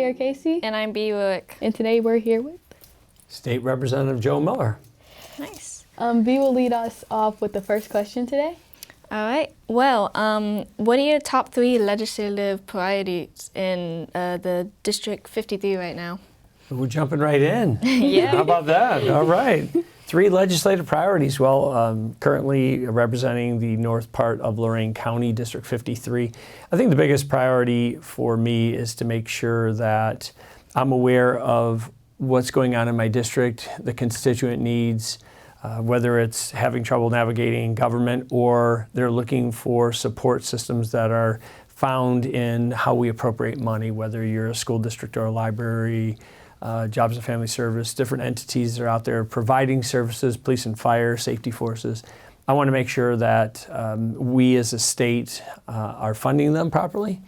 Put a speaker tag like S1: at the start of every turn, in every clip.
S1: Sie'Aira Casey.
S2: And I'm Bee Ruic.
S1: And today we're here with
S3: State Representative Joe Miller.
S2: Nice.
S1: Bee will lead us off with the first question today.
S2: All right. Well, what are your top 3 legislative priorities in the District 53 right now?
S3: We're jumping right in.
S2: Yeah.
S3: How about that? All right. 3 legislative priorities. Well, currently representing the north part of Lorain County, District 53. I think the biggest priority for me is to make sure that I'm aware of what's going on in my district, the constituent needs, whether it's having trouble navigating government or they're looking for support systems that are found in how we appropriate money, whether you're a school district or a library, Jobs and Family Service, different entities that are out there providing services, police and fire, safety forces. I want to make sure that we as a state are funding them properly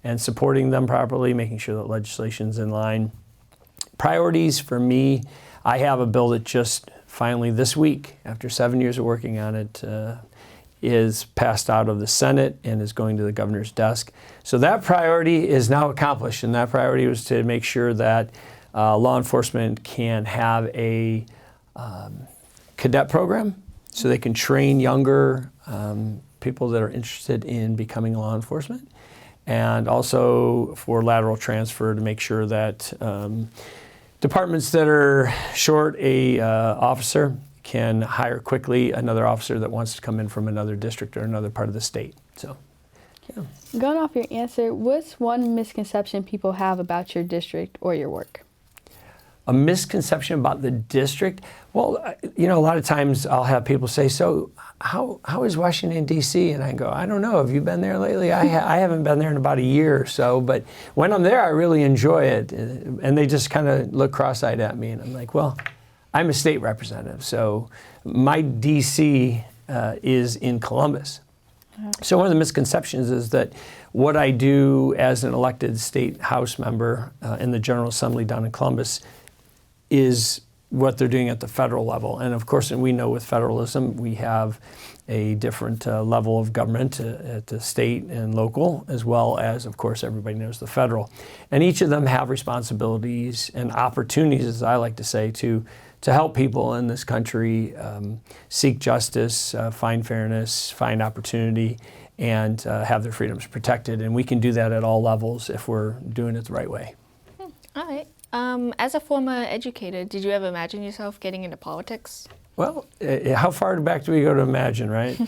S3: and supporting them properly, making sure that legislation's in line. Priorities for me, I have a bill that just finally this week, after 7 years of working on it, is passed out of the Senate and is going to the governor's desk. So that priority is now accomplished, and that priority was to make sure that law enforcement can have a cadet program so they can train younger people that are interested in becoming law enforcement, and also for lateral transfer to make sure that departments that are short a officer can hire quickly another officer that wants to come in from another district or another part of the state. So, yeah.
S1: Going off your answer, what's one misconception people have about your district or your work?
S3: A misconception about the district? Well, you know, a lot of times I'll have people say, so how is Washington, D.C.? And I go, I don't know. Have you been there lately? I haven't been there in about a year or so. But when I'm there, I really enjoy it. And they just kind of look cross-eyed at me. And I'm like, well, I'm a state representative. So my D.C. Is in Columbus. So one of the misconceptions is that what I do as an elected state House member in the General Assembly down in Columbus is what they're doing at the federal level. And of course, we know with federalism, we have a different level of government at the state and local, as well as, of course, everybody knows the federal. And each of them have responsibilities and opportunities, as I like to say, to help people in this country seek justice, find fairness, find opportunity, and have their freedoms protected. And we can do that at all levels if we're doing it the right way.
S2: All right. As a former educator, did you ever imagine yourself getting into politics?
S3: Well, how far back do we go to imagine, right?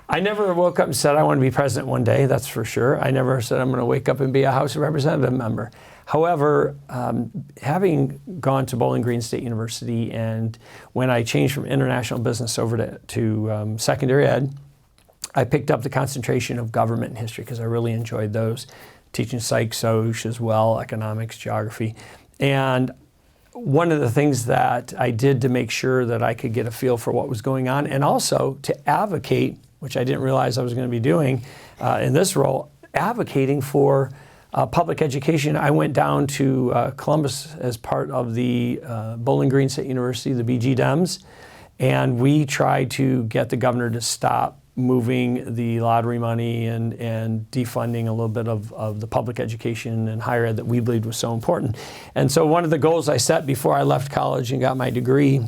S3: I never woke up and said I want to be president one day, that's for sure. I never said I'm going to wake up and be a House of Representative member. However, having gone to Bowling Green State University, and when I changed from international business over to secondary ed, I picked up the concentration of government and history because I really enjoyed those. Teaching psych, soc as well, economics, geography. And one of the things that I did to make sure that I could get a feel for what was going on, and also to advocate, which I didn't realize I was going to be doing in this role, advocating for public education. I went down to Columbus as part of the Bowling Green State University, the BG Dems, and we tried to get the governor to stop moving the lottery money and defunding a little bit of the public education and higher ed that we believed was so important. And so one of the goals I set before I left college and got my degree,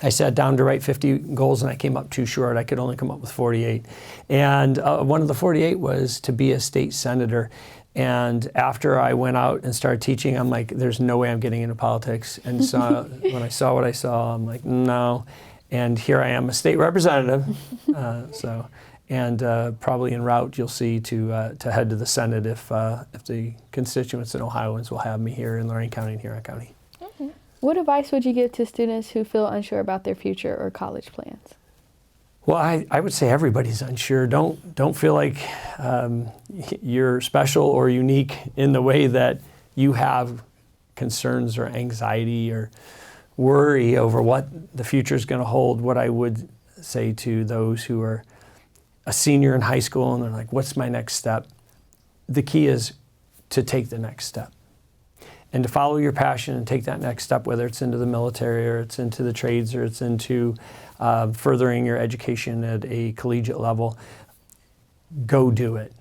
S3: I sat down to write 50 goals and I came up too short. I could only come up with 48. And one of the 48 was to be a state senator. And after I went out and started teaching, I'm like, there's no way I'm getting into politics. And so when I saw what I saw, I'm like, no. And here I am, a state representative, probably en route, you'll see, to head to the Senate if the constituents and Ohioans will have me here in Lorain County and Huron County.
S1: Mm-hmm. What advice would you give to students who feel unsure about their future or college plans?
S3: Well, I would say everybody's unsure. Don't feel like you're special or unique in the way that you have concerns or anxiety or worry over what the future is going to hold. What I would say to those who are a senior in high school and they're like, what's my next step? The key is to take the next step and to follow your passion and take that next step, whether it's into the military or it's into the trades or it's into furthering your education at a collegiate level. Go do it.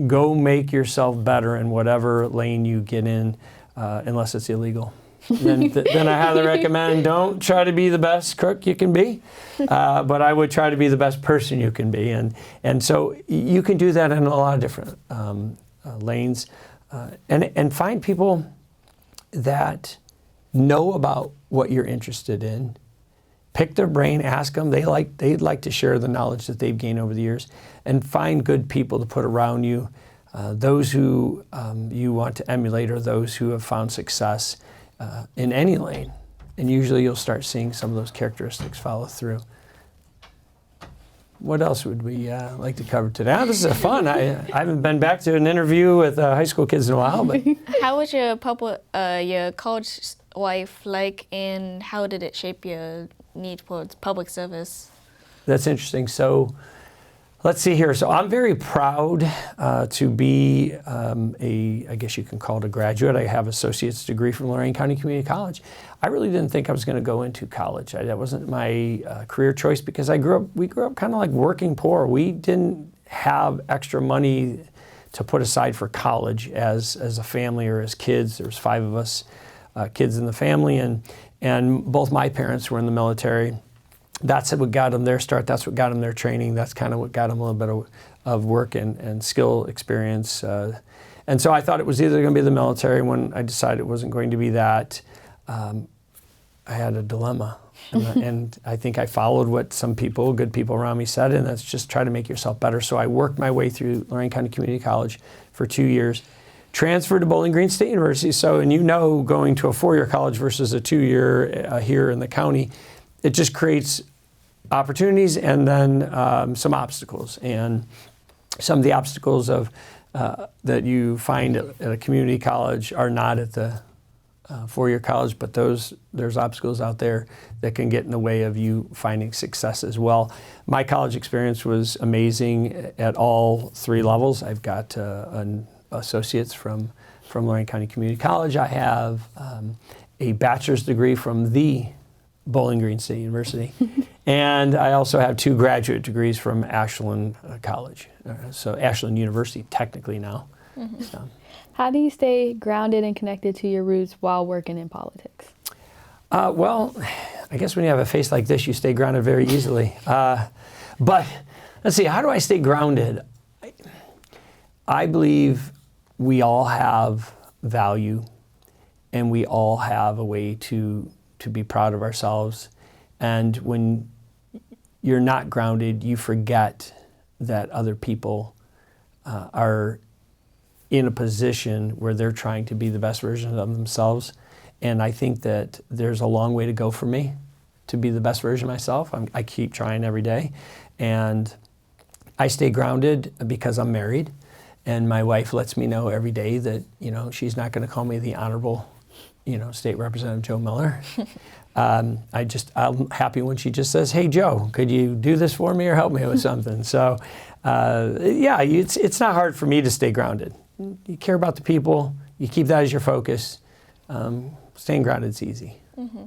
S3: Go make yourself better in whatever lane you get in. unless it's illegal. Then I highly recommend don't try to be the best cook you can be, but I would try to be the best person you can be. And so you can do that in a lot of different lanes, and find people that know about what you're interested in. Pick their brain, ask them. They'd like to share the knowledge that they've gained over the years, and find good people to put around you, those who you want to emulate, or those who have found success in any lane. And usually you'll start seeing some of those characteristics follow through. What else would we like to cover today? This is fun. I haven't been back to an interview with high school kids in a while. But
S2: How was your college life like, and how did it shape your need for public service?
S3: That's interesting. So let's see here. So I'm very proud to be I guess you can call it a graduate. I have an associate's degree from Lorain County Community College. I really didn't think I was going to go into college. That wasn't my career choice, because we grew up kind of like working poor. We didn't have extra money to put aside for college as a family or as kids. There was 5 of us kids in the family, and both my parents were in the military. That's what got them their start. That's what got them their training. That's kind of what got them a little bit of work and skill experience. And so I thought it was either going to be the military. When I decided it wasn't going to be that, I had a dilemma. And I think I followed what some people, good people around me said, and that's just try to make yourself better. So I worked my way through Lorain County Community College for 2 years, transferred to Bowling Green State University. So, and going to a 4-year college versus a 2-year here in the county, it just creates opportunities and then some obstacles. And some of the obstacles that you find at a community college are not at the 4-year college, but there's obstacles out there that can get in the way of you finding success as well. My college experience was amazing at all 3 levels. I've got an associate's from Lorain County Community College. I have a bachelor's degree from the Bowling Green State University. And I also have 2 graduate degrees from Ashland College. So Ashland University, technically now.
S2: Mm-hmm.
S3: So.
S1: How do you stay grounded and connected to your roots while working in politics?
S3: Well, I guess when you have a face like this, you stay grounded very easily. But let's see, how do I stay grounded? I believe we all have value, and we all have a way to be proud of ourselves. And when you're not grounded, you forget that other people are in a position where they're trying to be the best version of themselves. And I think that there's a long way to go for me to be the best version of myself. I keep trying every day. And I stay grounded because I'm married. And my wife lets me know every day that, she's not going to call me the Honorable, State Representative Joe Miller. I'm happy when she just says, "Hey, Joe, could you do this for me or help me with something?" So, it's not hard for me to stay grounded. You care about the people, you keep that as your focus. Staying grounded is easy.
S2: Mm-hmm.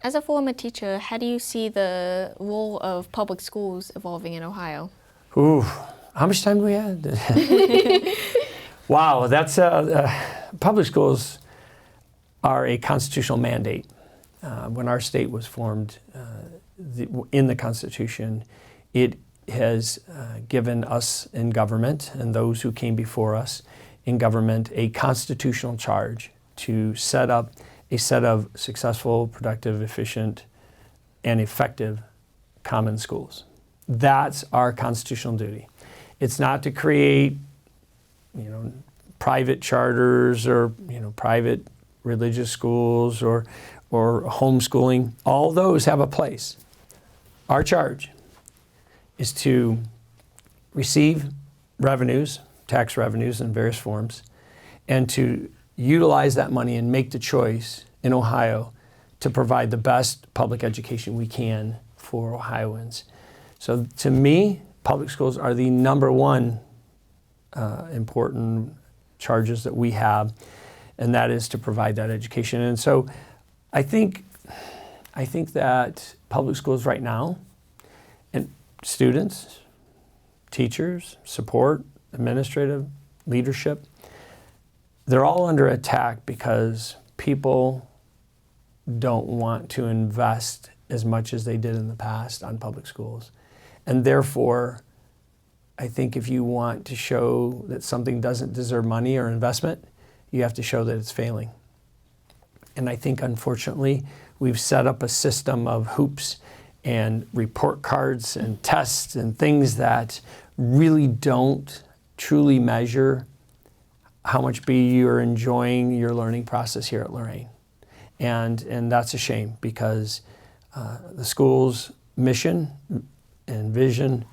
S2: As a former teacher, how do you see the role of public schools evolving in Ohio?
S3: Ooh, how much time do we have? Wow, that's public schools are a constitutional mandate. When our state was formed in the Constitution, it has given us in government and those who came before us in government a constitutional charge to set up a set of successful, productive, efficient, and effective common schools. That's our constitutional duty. It's not to create, private charters or, private religious schools or homeschooling. All those have a place. Our charge is to receive revenues, tax revenues in various forms, and to utilize that money and make the choice in Ohio to provide the best public education we can for Ohioans. So to me, public schools are the number one important charges that we have, and that is to provide that education. And so I think that public schools right now, and students, teachers, support, administrative, leadership, they're all under attack because people don't want to invest as much as they did in the past on public schools. And therefore, I think if you want to show that something doesn't deserve money or investment, you have to show that it's failing. And I think, unfortunately, we've set up a system of hoops and report cards and tests and things that really don't truly measure how much you're enjoying your learning process here at Lorain. And that's a shame, because the school's mission and vision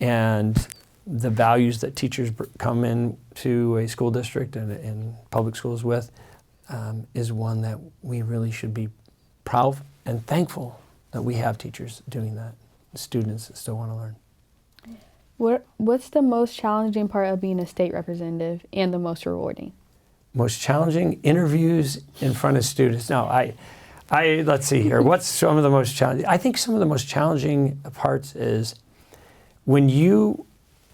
S3: and the values that teachers come into a school district and public schools with is one that we really should be proud and thankful that we have teachers doing that, students that still want to learn.
S1: What's the most challenging part of being a state representative and the most rewarding?
S3: Most challenging? Interviews in front of students. No, let's see here. What's some of the most challenging? I think some of the most challenging parts is when you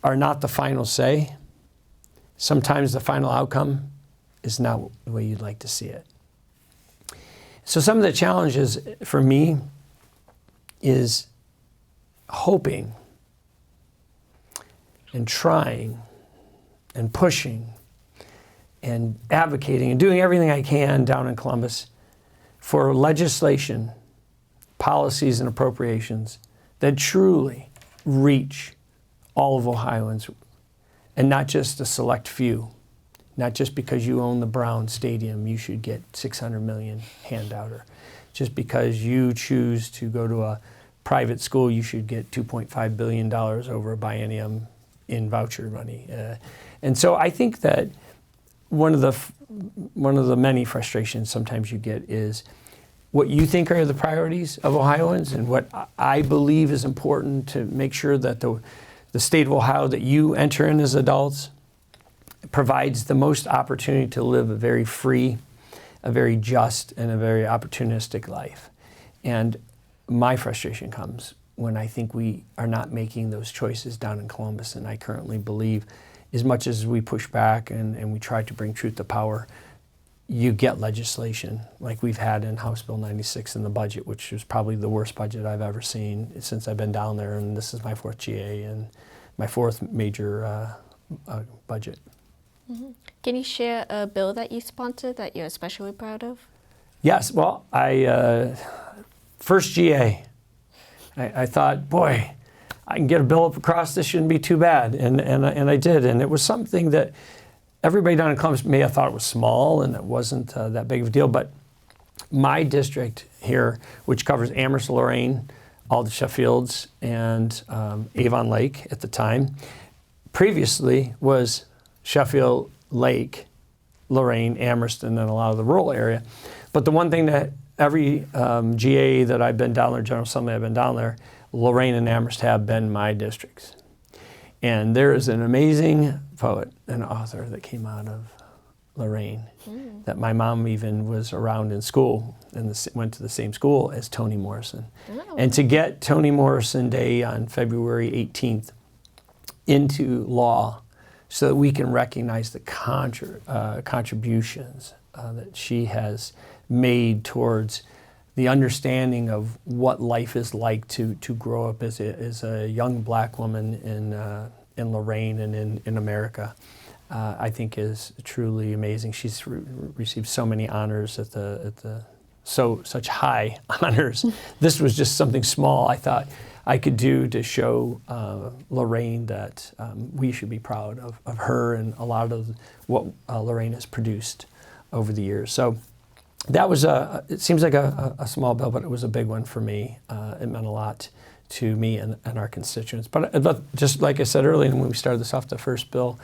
S3: are not the final say, sometimes the final outcome is not the way you'd like to see it. So some of the challenges for me is hoping and trying and pushing and advocating and doing everything I can down in Columbus for legislation, policies, and appropriations that truly reach all of Ohioans, and not just a select few. Not just because you own the Brown Stadium, you should get $600 million handout, or just because you choose to go to a private school, you should get $2.5 billion over a biennium in voucher money. And so I think that one of the many frustrations sometimes you get is what you think are the priorities of Ohioans and what I believe is important to make sure that the state of Ohio that you enter in as adults provides the most opportunity to live a very free, a very just, and a very opportunistic life. And my frustration comes when I think we are not making those choices down in Columbus. And I currently believe, as much as we push back and we try to bring truth to power, you get legislation like we've had in House Bill 96 in the budget, which was probably the worst budget I've ever seen since I've been down there. And this is my fourth GA and my fourth major budget.
S2: Mm-hmm. Can you share a bill that you sponsored that you're especially proud of?
S3: Yes. Well, first GA, I thought, boy, I can get a bill up across. This shouldn't be too bad, and I did. And it was something that everybody down in Columbus may have thought it was small, and it wasn't that big of a deal. But my district here, which covers Amherst, Lorain, all the Sheffields, and Avon Lake at the time, previously was Sheffield, Lake, Lorain, Amherst, and then a lot of the rural area. But the one thing that every GA that I've been down there, General Assembly I've been down there, Lorain and Amherst have been my districts. And there is an amazing poet and author that came out of Lorain that my mom even was around in school and went to the same school as Toni Morrison. Oh. And to get Toni Morrison Day on February 18th into law so that we can recognize the contributions that she has made towards the understanding of what life is like to grow up as a young black woman in Lorain and in America, I think is truly amazing. She's received so many honors such high honors. This was just something small I thought I could do to show Lorain that we should be proud of her and a lot of what Lorain has produced over the years. So that was it seems like a small bill, but it was a big one for me. It meant a lot to me and our constituents. But just like I said earlier when we started this off, the first bill,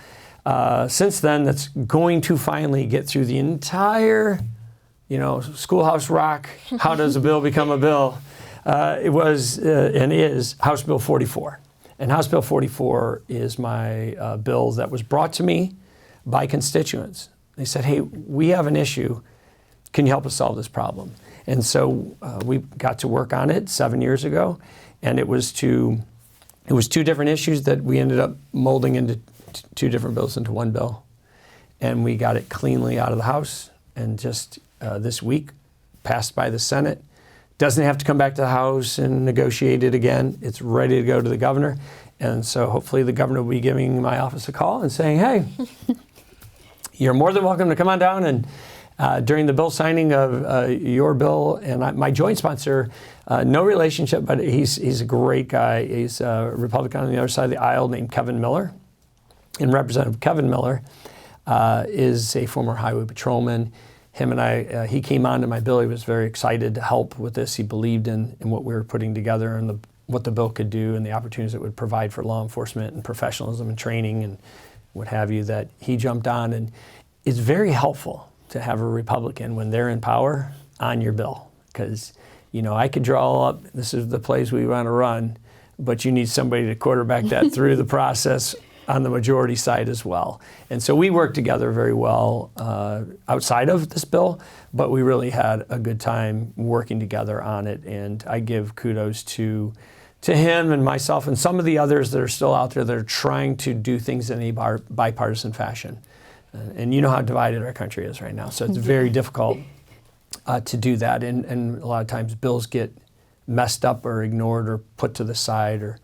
S3: since then that's going to finally get through the entire, schoolhouse rock, how does a bill become a bill? It was and is House Bill 44. And House Bill 44 is my bill that was brought to me by constituents. They said, hey, we have an issue. Can you help us solve this problem? And so we got to work on it 7 years ago. And it was two different issues that we ended up molding into two different bills into one bill. and we got it cleanly out of the House, and just this week passed by the Senate. Doesn't have to come back to the House and negotiate it again. It's ready to go to the governor. And so hopefully the governor will be giving my office a call and saying, hey, you're more than welcome to come on down. And during the bill signing of your bill, and my joint sponsor, no relationship, but he's a great guy. He's a Republican on the other side of the aisle named Kevin Miller. And Representative Kevin Miller is a former highway patrolman. Him and I, he came onto my bill. He was very excited to help with this. He believed in what we were putting together and what the bill could do and the opportunities it would provide for law enforcement and professionalism and training and what have you, that he jumped on. And it's very helpful to have a Republican when they're in power on your bill. Because, I could draw up, this is the plays we want to run, but you need somebody to quarterback that through the process on the majority side as well. And so we worked together very well outside of this bill, but we really had a good time working together on it. And I give kudos to him and myself and some of the others that are still out there that are trying to do things in a bipartisan fashion. And you know how divided our country is right now. So it's very difficult to do that. And a lot of times bills get messed up or ignored or put to the side or,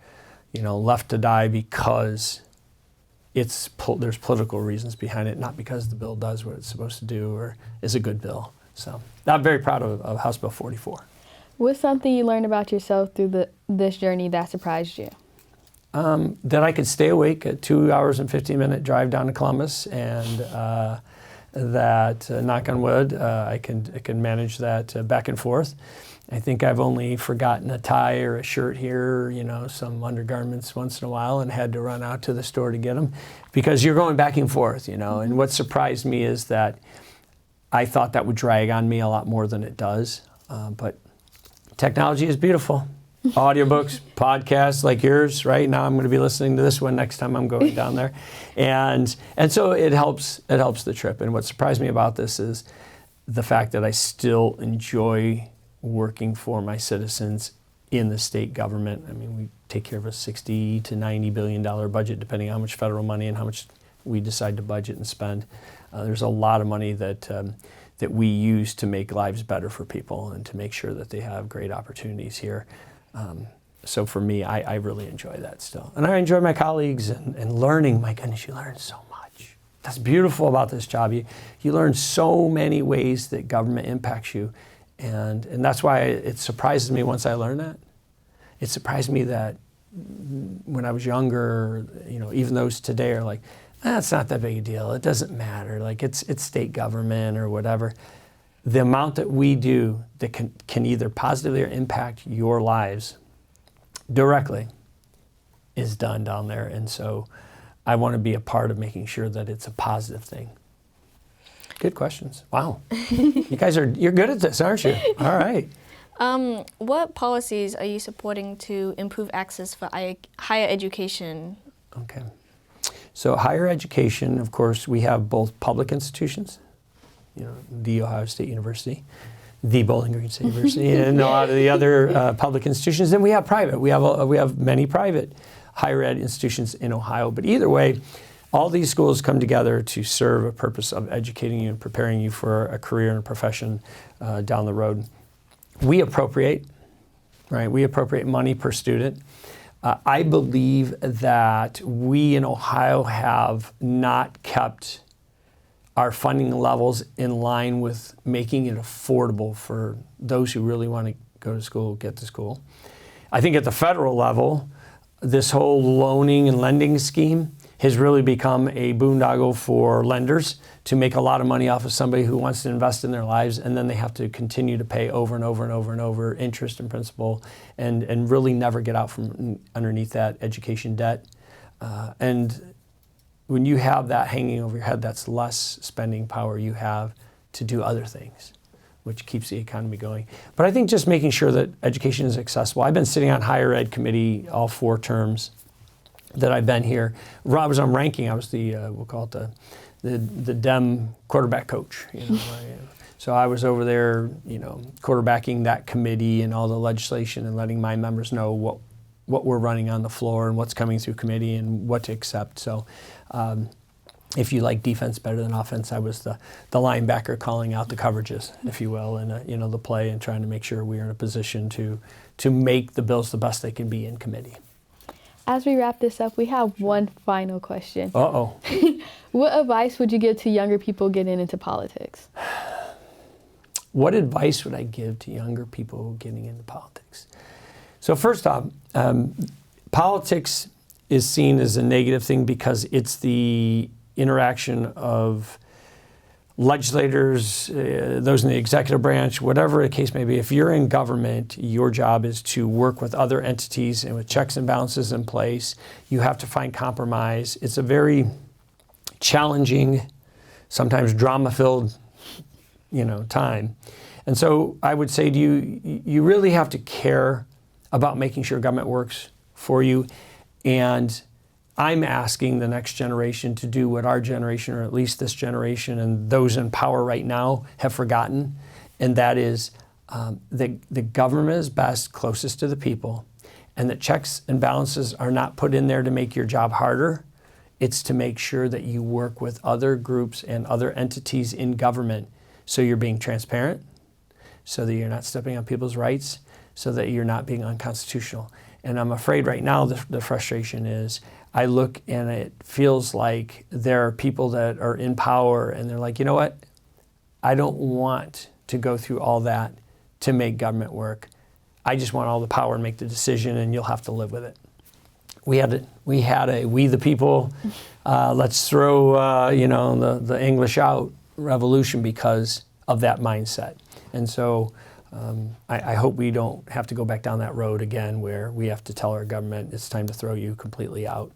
S3: left to die because there's political reasons behind it, not because the bill does what it's supposed to do or is a good bill. So I'm very proud of House Bill 44.
S1: What's something you learned about yourself through this journey that surprised you?
S3: That I could stay awake at 2 hours and 15-minute drive down to Columbus, and that, knock on wood, I can manage that back and forth. I think I've only forgotten a tie or a shirt here, some undergarments once in a while, and had to run out to the store to get them because you're going back and forth, And what surprised me is that I thought that would drag on me a lot more than it does. But technology is beautiful. Audiobooks, podcasts like yours, right? Now I'm going to be listening to this one next time I'm going down there. And so it helps the trip. And what surprised me about this is the fact that I still enjoy working for my citizens in the state government. I mean, we take care of a $60 to $90 billion budget, depending on how much federal money and how much we decide to budget and spend. There's a lot of money that we use to make lives better for people and to make sure that they have great opportunities here. So for me, I really enjoy that still. And I enjoy my colleagues and learning. My goodness, you learn so much. That's beautiful about this job. You learn so many ways that government impacts you. And that's why it surprises me once I learn that. It surprised me that when I was younger, even those today are like, it's not that big a deal. It doesn't matter. Like it's state government or whatever. The amount that we do that can either positively or impact your lives directly is done down there. And so I want to be a part of making sure that it's a positive thing. Good questions. Wow. You're good at this, aren't you? All right.
S2: What policies are you supporting to improve access for higher education?
S3: Okay. So higher education, of course, we have both public institutions, the Ohio State University, the Bowling Green State University, and a lot of the other public institutions. Then we have private. We have many private higher ed institutions in Ohio. But either way, all these schools come together to serve a purpose of educating you and preparing you for a career and a profession down the road. We appropriate, right? We appropriate money per student. I believe that we in Ohio have not kept our funding levels in line with making it affordable for those who really want to go to school, get to school. I think at the federal level, this whole loaning and lending scheme has really become a boondoggle for lenders to make a lot of money off of somebody who wants to invest in their lives, and then they have to continue to pay over and over and over and over interest and principal and really never get out from underneath that education debt. And when you have that hanging over your head, that's less spending power you have to do other things, which keeps the economy going. But I think just making sure that education is accessible. I've been sitting on higher ed committee all 4 terms that I've been here. I was on ranking. I was the, we'll call it the Dem quarterback coach. So I was over there, quarterbacking that committee and all the legislation and letting my members know what we're running on the floor and what's coming through committee and what to accept. So if you like defense better than offense, I was the linebacker calling out the coverages, if you will, and the play and trying to make sure we are in a position to make the bills the best they can be in committee.
S1: As we wrap this up, we have one final question.
S3: Uh-oh.
S1: What advice would you give to younger people getting into politics?
S3: What advice would I give to younger people getting into politics? So first off, politics is seen as a negative thing because it's the interaction of legislators, those in the executive branch, whatever the case may be. If you're in government, your job is to work with other entities and with checks and balances in place. You have to find compromise. It's a very challenging, sometimes drama-filled, time. And so I would say to you, you really have to care about making sure government works for you. And I'm asking the next generation to do what our generation, or at least this generation and those in power right now, have forgotten. And that is the government is best, closest to the people, and that checks and balances are not put in there to make your job harder. It's to make sure that you work with other groups and other entities in government so you're being transparent, so that you're not stepping on people's rights, so that you're not being unconstitutional. And I'm afraid right now the frustration is I look and it feels like there are people that are in power and they're like, you know what? I don't want to go through all that to make government work. I just want all the power and make the decision, and you'll have to live with it. We had a we the people, let's throw the English out revolution because of that mindset. And so I hope we don't have to go back down that road again where we have to tell our government it's time to throw you completely out,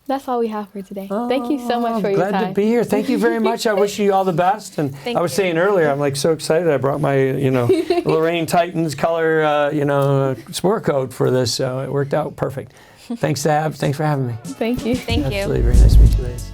S1: That's all we have for today. Thank you so much for your time.
S3: Glad to be here. Thank you very much. I wish you all the best. And I was saying earlier, I'm like so excited. I brought my, Lorain Titans color, sport coat for this. So it worked out perfect. Thanks for having me.
S1: Thank you.
S2: Thank you.
S3: Absolutely. Very nice to meet you ladies.